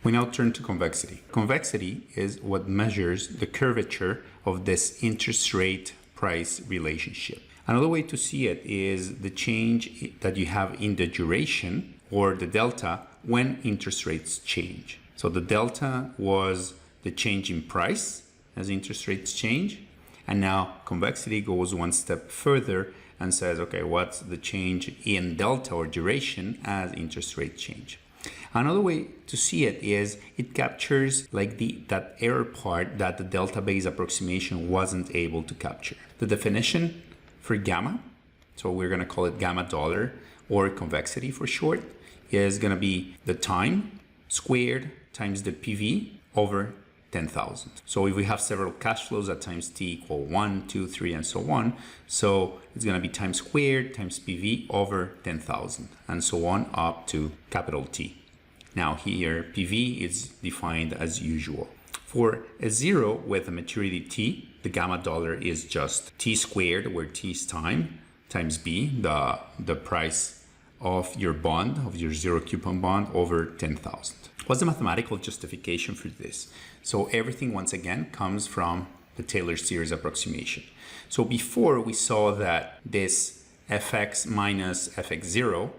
We now turn to convexity. Convexity is what measures the curvature of this interest rate price relationship. Another way to see it is the change that you have in the duration, or the delta, when interest rates change. So the delta was the change in price as interest rates change. And now convexity goes one step further and says, okay, what's the change in delta or duration as interest rates change? Another way to see it is it captures like that error part that the delta base approximation wasn't able to capture. The definition for gamma, so we're going to call it gamma dollar or convexity for short, is going to be the time squared times the PV over 10,000. So if we have several cash flows at times t equal 1, 2, 3, and so on, so it's going to be time squared times PV over 10,000 and so on up to capital T. Now here PV is defined as usual. For a zero with a maturity T, the gamma dollar is just T squared, where T is time, times B, the price of your bond, of your zero coupon bond, over 10,000. What's the mathematical justification for this? So everything once again comes from the Taylor series approximation. So before we saw that this fx minus fx0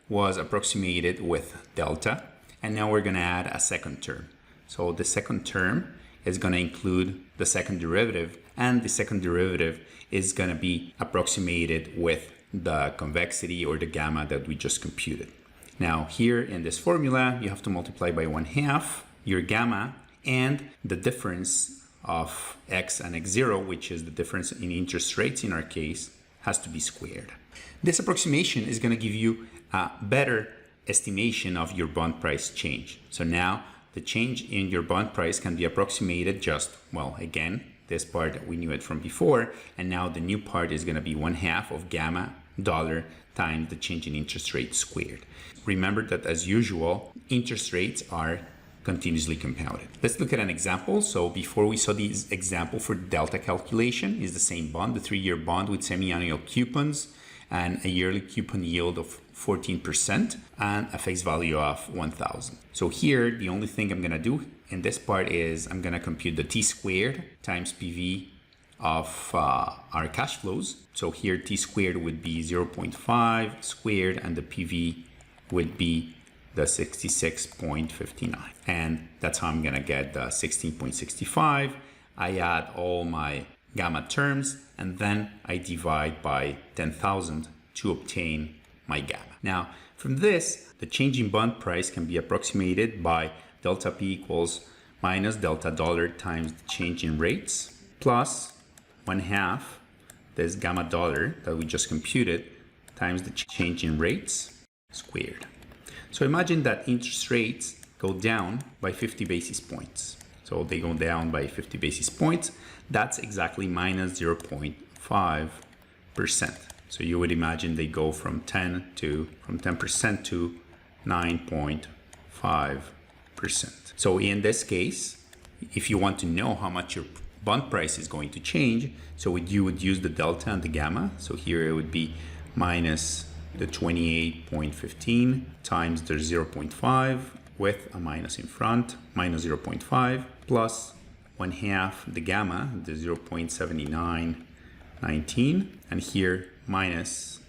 was approximated with delta, and now we're going to add a second term. So the second term is going to include the second derivative, and the second derivative is going to be approximated with the convexity or the gamma that we just computed. Now here in this formula, you have to multiply by 1/2 your gamma and the difference of x and x0, which is the difference in interest rates in our case, has to be squared. This approximation is going to give you a better estimation of your bond price change. So now the change in your bond price can be approximated just, well, again, this part we knew it from before, and now the new part is going to be 1/2 of gamma dollar times the change in interest rate squared. Remember that as usual, interest rates are continuously compounded. Let's look at an example. So before we saw this example for delta calculation is the same bond, the 3-year bond with semi-annual coupons and a yearly coupon yield of 14% and a face value of 1,000. So here, the only thing I'm going to do in this part is I'm going to compute the T squared times PV of our cash flows. So here T squared would be 0.5 squared and the PV would be the 66.59. And that's how I'm going to get the 16.65. I add all my gamma terms and then I divide by 10,000 to obtain my gamma. Now from this, the change in bond price can be approximated by delta P equals minus delta dollar times the change in rates plus 1/2 this gamma dollar that we just computed times the change in rates squared. So imagine that interest rates go down by 50 basis points. So they go down by 50 basis points. That's exactly minus 0.5%. So you would imagine they go from 10% to 9.5%. So in this case, if you want to know how much your bond price is going to change, so you would use the delta and the gamma. So here it would be minus the 28.15 times the 0.5 with a minus in front, minus 0.5 plus 1/2 the gamma, the 0.7919, and here minus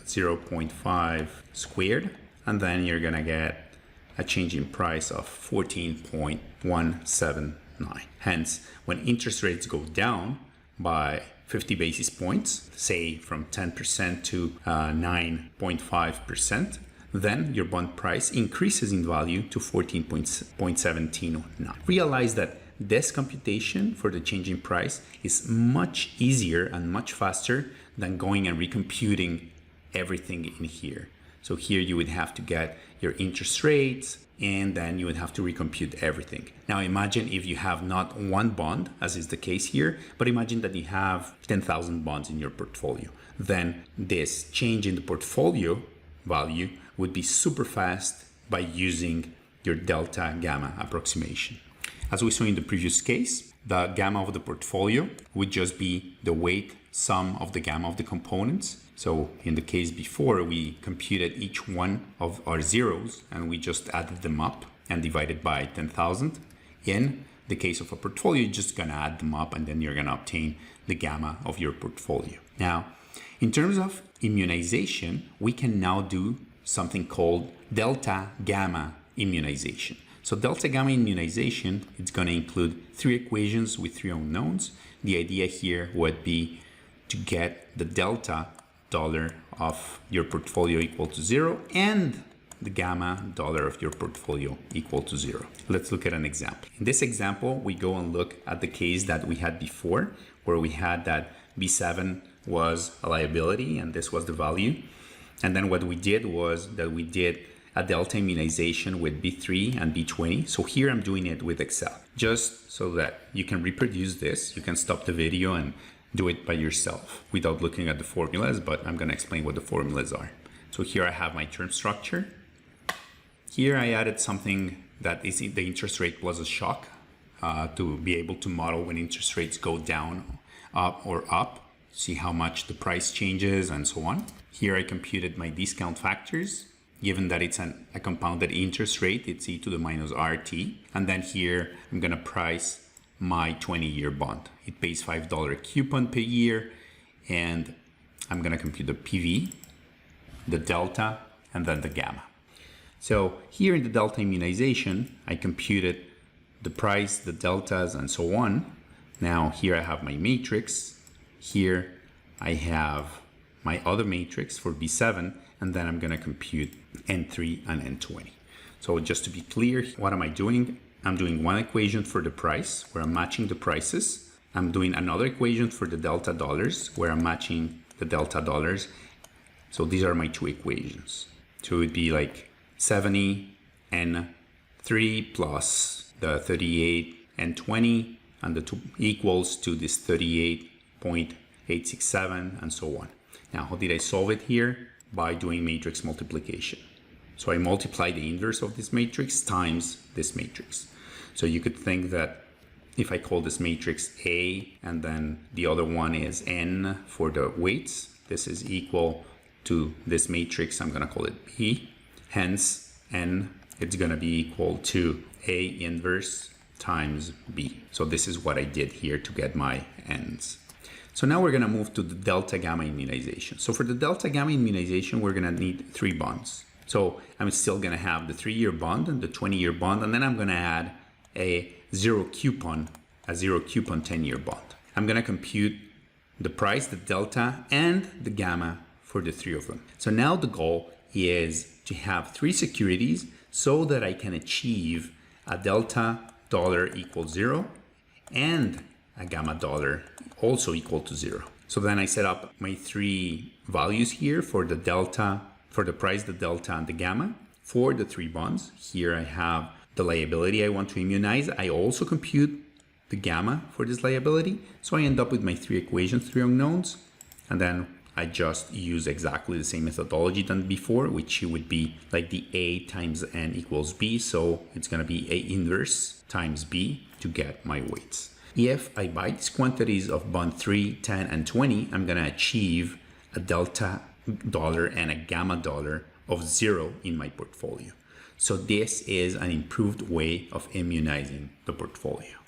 0.5 squared, and then you're gonna get a change in price of 14.179. Hence, when interest rates go down by 50 basis points, say from 10% to 9.5%, then your bond price increases in value to 14.179. Realize that this computation for the change in price is much easier and much faster than going and recomputing everything in here. So here you would have to get your interest rates and then you would have to recompute everything. Now imagine if you have not one bond, as is the case here, but imagine that you have 10,000 bonds in your portfolio. Then this change in the portfolio value would be super fast by using your delta gamma approximation. As we saw in the previous case, the gamma of the portfolio would just be the weight sum of the gamma of the components. So in the case before, we computed each one of our zeros and we just added them up. and divide it by 10,000. In the case of a portfolio, you're just gonna add them up and then you're gonna obtain the gamma of your portfolio. Now, in terms of immunization, we can now do something called delta gamma immunization. So delta gamma immunization, it's going to include 3 equations with 3 unknowns. The idea here would be to get the delta dollar of your portfolio equal to 0 and the gamma dollar of your portfolio equal to 0. Let's look at an example. In this example, we go and look at the case that we had before, where we had that B7 was a liability and this was the value. And then what we did was that we did a delta immunization with B3 and B20. So here I'm doing it with Excel, just so that you can reproduce this. You can stop the video and do it by yourself without looking at the formulas, but I'm gonna explain what the formulas are. So here I have my term structure. Here I added something that is the interest rate plus a shock to be able to model when interest rates go down, up or up, see how much the price changes and so on. Here I computed my discount factors. Given that it's a compounded interest rate, it's e to the minus RT. And then here I'm gonna price my 20-year bond. It pays $5 coupon per year, and I'm gonna compute the PV, the delta, and then the gamma. So here in the delta immunization, I computed the price, the deltas, and so on. Now here I have my matrix. Here I have my other matrix for B7, and then I'm gonna compute N3 and N20. So just to be clear, what am I doing? I'm doing one equation for the price, where I'm matching the prices. I'm doing another equation for the delta dollars, where I'm matching the delta dollars. So these are my 2 equations. So it would be like 70 N3 plus the 38 N20, and the 2 equals to this 38.867 and so on. Now, how did I solve it here? By doing matrix multiplication. So I multiply the inverse of this matrix times this matrix. So you could think that if I call this matrix A and then the other one is N for the weights, this is equal to this matrix, I'm gonna call it B. Hence, N, it's gonna be equal to A inverse times B. So this is what I did here to get my N's. So now we're gonna move to the delta gamma immunization. So for the delta gamma immunization, we're gonna need 3 bonds. So I'm still gonna have the 3-year bond and the 20-year bond, and then I'm gonna add a zero coupon 10-year bond. I'm gonna compute the price, the delta, and the gamma for the 3 of them. So now the goal is to have 3 securities so that I can achieve a delta dollar equals 0 and a gamma dollar also equal to 0. So then I set up my 3 values here for the delta, for the price, the delta, and the gamma for the 3 bonds. Here I have the liability I want to immunize. I also compute the gamma for this liability. So I end up with my 3 equations, 3 unknowns, and then I just use exactly the same methodology than before, which would be like the A times N equals B. So it's gonna be A inverse times B to get my weights. If I buy these quantities of bond 3, 10, and 20, I'm gonna achieve a delta dollar and a gamma dollar of 0 in my portfolio. So this is an improved way of immunizing the portfolio.